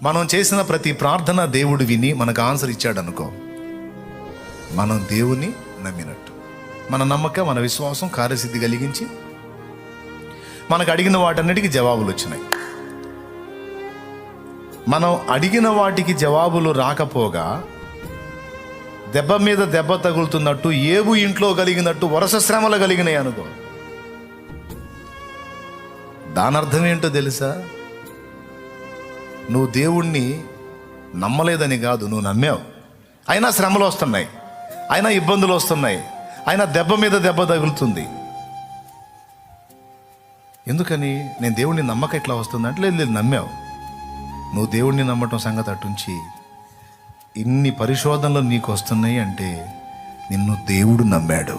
మనం చేసిన ప్రతి ప్రార్థన దేవుడు విని మనకు ఆన్సర్ ఇచ్చాడు అనుకో, మనం దేవుని నమ్మినట్టు. మన నమ్మకం, మన విశ్వాసం కార్యసిద్ధి కలిగించి మనకు అడిగిన వాటన్నిటికీ జవాబులు వచ్చినాయి. మనం అడిగిన వాటికి జవాబులు రాకపోగా దెబ్బ మీద దెబ్బ తగులుతున్నట్టు, ఏబు ఇంట్లో కలిగినట్టు వరుస శ్రమలు కలిగినాయి అనుకో, దాని అర్థం ఏంటో తెలుసా? నువ్వు దేవుణ్ణి నమ్మలేదని కాదు, నువ్వు నమ్మావు. అయినా శ్రమలు వస్తున్నాయి, అయినా ఇబ్బందులు వస్తున్నాయి, అయినా దెబ్బ మీద దెబ్బ తగులుతుంది. ఎందుకని? నేను దేవుణ్ణి నమ్మక ఎట్లా వస్తుంది అంటే, లేదు నమ్మావు. నువ్వు దేవుణ్ణి నమ్మటం సంగతి అటుంచి, ఇన్ని పరిశోధనలు నీకు వస్తున్నాయి అంటే నిన్ను దేవుడు నమ్మాడు.